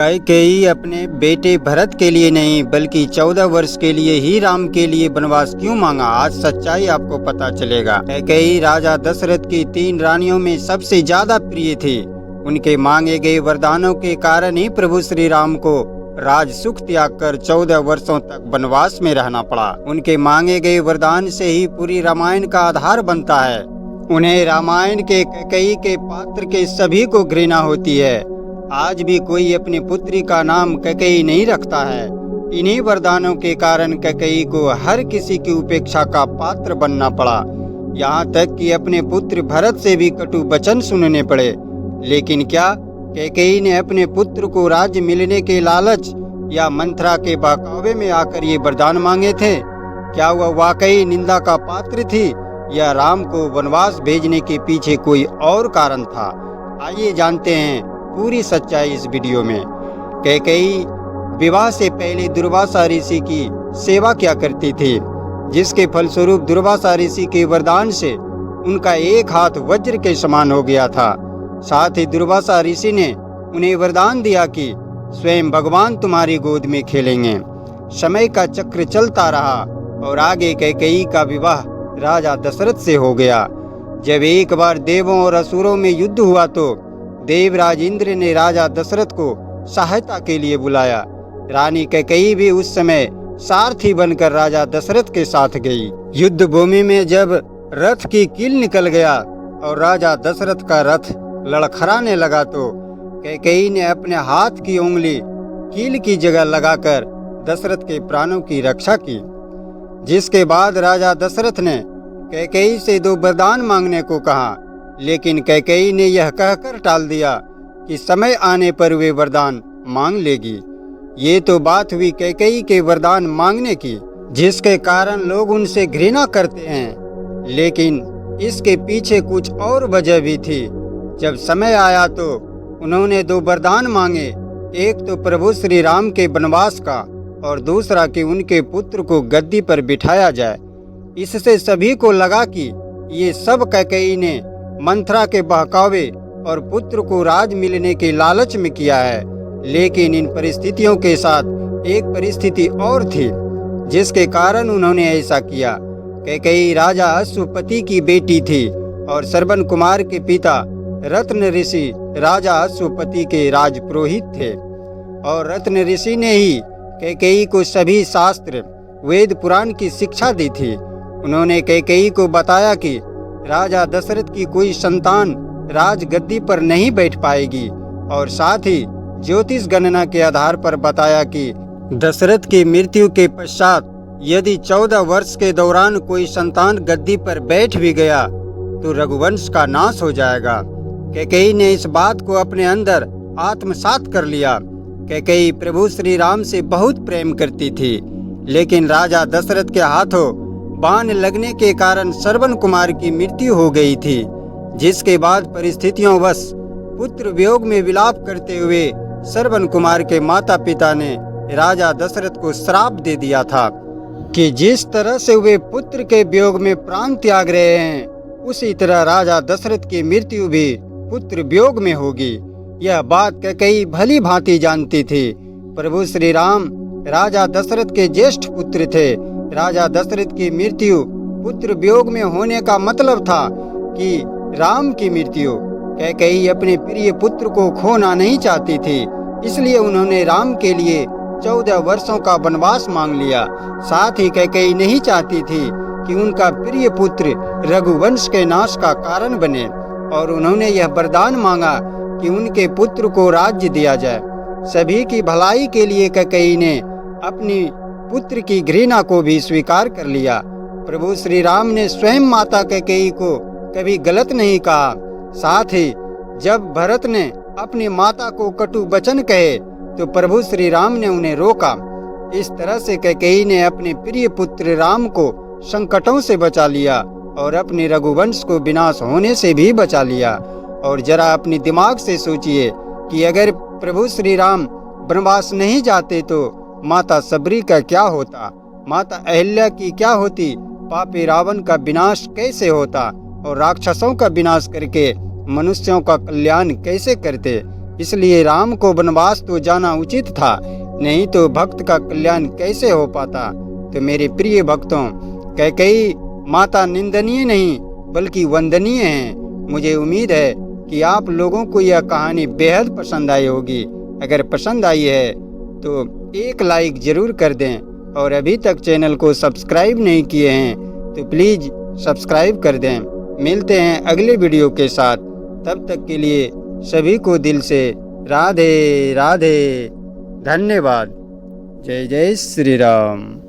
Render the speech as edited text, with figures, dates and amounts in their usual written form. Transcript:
कैकेयी अपने बेटे भरत के लिए नहीं बल्कि 14 वर्ष के लिए ही राम के लिए वनवास क्यों मांगा, आज सच्चाई आपको पता चलेगा। कैकेयी राजा दशरथ की 3 रानियों में सबसे ज्यादा प्रिय थी। उनके मांगे गए वरदानों के कारण ही प्रभु श्री राम को राज सुख त्याग कर 14 वर्षों तक वनवास में रहना पड़ा। उनके मांगे गए वरदान से ही पूरी रामायण का आधार बनता है। उन्हें रामायण के कैकेयी के पात्र के सभी को घृणा होती है। आज भी कोई अपनी पुत्री का नाम कैकेयी नहीं रखता है। इन्हीं वरदानों के कारण कैकेयी को हर किसी की उपेक्षा का पात्र बनना पड़ा, यहाँ तक कि अपने पुत्र भरत से भी कटु वचन सुनने पड़े। लेकिन क्या कैकेयी ने अपने पुत्र को राज्य मिलने के लालच या मंथरा के बहकावे में आकर ये वरदान मांगे थे? क्या वह वाकई निंदा का पात्र थी या राम को वनवास भेजने के पीछे कोई और कारण था? आइए जानते हैं पूरी सच्चाई इस वीडियो में। कैकेयी विवाह से पहले दुर्वासा ऋषि की सेवा क्या करती थी, जिसके फलस्वरूप दुर्वासा ऋषि के वरदान से उनका एक हाथ वज्र के समान हो गया था। साथ ही दुर्वासा ऋषि ने उन्हें वरदान दिया कि स्वयं भगवान तुम्हारी गोद में खेलेंगे। समय का चक्र चलता रहा और आगे कैकेयी का विवाह राजा दशरथ से हो गया। जब एक बार देवों और असुरों में युद्ध हुआ तो देवराज इंद्र ने राजा दशरथ को सहायता के लिए बुलाया। रानी कैकेयी भी उस समय सारथी बनकर राजा दशरथ के साथ गई। युद्ध भूमि में जब रथ की कील निकल गया और राजा दशरथ का रथ लड़खड़ाने लगा तो कैकेयी ने अपने हाथ की उंगली कील की जगह लगाकर दशरथ के प्राणों की रक्षा की। जिसके बाद राजा दशरथ ने कैकेयी से 2 वरदान मांगने को कहा, लेकिन कैकेयी ने यह कहकर टाल दिया कि समय आने पर वे वरदान मांग लेगी। ये तो बात हुई कैकेयी के वरदान मांगने की, जिसके कारण लोग उनसे घृणा करते हैं। लेकिन इसके पीछे कुछ और वजह भी थी। जब समय आया तो उन्होंने 2 वरदान मांगे, एक तो प्रभु श्री राम के वनवास का और दूसरा कि उनके पुत्र को गद्दी पर बिठाया जाए। इससे सभी को लगा कि ये सब कैकेयी ने मंथरा के बहकावे और पुत्र को राज मिलने के लालच में किया है। लेकिन इन परिस्थितियों के साथ एक परिस्थिति और थी जिसके कारण उन्होंने ऐसा किया। कैकेयी राजा अश्वपति की बेटी थी और श्रवण कुमार के पिता रत्न ऋषि राजा अश्वपति के राजपुरोहित थे। और रत्न ऋषि ने ही कैकेयी को सभी शास्त्र वेद पुराण की शिक्षा दी थी। उन्होंने कैकेयी को बताया कि राजा दशरथ की कोई संतान राजगद्दी पर नहीं बैठ पाएगी और साथ ही ज्योतिष गणना के आधार पर बताया कि दशरथ की मृत्यु के पश्चात यदि 14 वर्ष के दौरान कोई संतान गद्दी पर बैठ भी गया तो रघुवंश का नाश हो जाएगा। कैकेयी ने इस बात को अपने अंदर आत्मसात कर लिया। कैकेयी प्रभु श्री राम से बहुत प्रेम करती थी, लेकिन राजा दशरथ के हाथों बाण लगने के कारण श्रवण कुमार की मृत्यु हो गई थी। जिसके बाद परिस्थितियों वश पुत्र वियोग में विलाप करते हुए श्रवण कुमार के माता पिता ने राजा दशरथ को श्राप दे दिया था कि जिस तरह से वे पुत्र के वियोग में प्राण त्याग रहे हैं, उसी तरह राजा दशरथ की मृत्यु भी पुत्र वियोग में होगी। यह बात कैकेयी भली भांति जानती थी। प्रभु श्री राम राजा दशरथ के ज्येष्ठ पुत्र थे। राजा दशरथ की मृत्यु पुत्र वियोग में होने का मतलब था कि राम की मृत्यु। कैकेयी अपने प्रिय पुत्र को खोना नहीं चाहती थी, इसलिए उन्होंने राम के लिए 14 वर्षों का वनवास मांग लिया। साथ ही कैकेयी नहीं चाहती थी कि उनका प्रिय पुत्र रघुवंश के नाश का कारण बने और उन्होंने यह वरदान मांगा कि उनके पुत्र को राज्य दिया जाए। सभी की भलाई के लिए कैकेयी ने अपनी पुत्र की घृणा को भी स्वीकार कर लिया। प्रभु श्री राम ने स्वयं माता कैकेयी को कभी गलत नहीं कहा। साथ ही जब भरत ने अपनी माता को कटु वचन कहे तो प्रभु श्री राम ने उन्हें रोका। इस तरह से कैकेयी ने अपने प्रिय पुत्र राम को संकटों से बचा लिया और अपने रघुवंश को विनाश होने से भी बचा लिया। और जरा अपने दिमाग से सोचिए कि अगर प्रभु श्री राम वनवास नहीं जाते तो माता सबरी का क्या होता, माता अहिल्या की क्या होती, पापी रावण का विनाश कैसे होता और राक्षसों का विनाश करके मनुष्यों का कल्याण कैसे करते। इसलिए राम को वनवास तो जाना उचित था, नहीं तो भक्त का कल्याण कैसे हो पाता। तो मेरे प्रिय भक्तों, कैकेयी माता निंदनीय नहीं बल्कि वंदनीय है। मुझे उम्मीद है कि आप लोगों को यह कहानी बेहद पसंद आई होगी। अगर पसंद आई है तो एक लाइक ज़रूर कर दें, और अभी तक चैनल को सब्सक्राइब नहीं किए हैं तो प्लीज़ सब्सक्राइब कर दें। मिलते हैं अगले वीडियो के साथ, तब तक के लिए सभी को दिल से राधे राधे, धन्यवाद। जय जय श्री राम।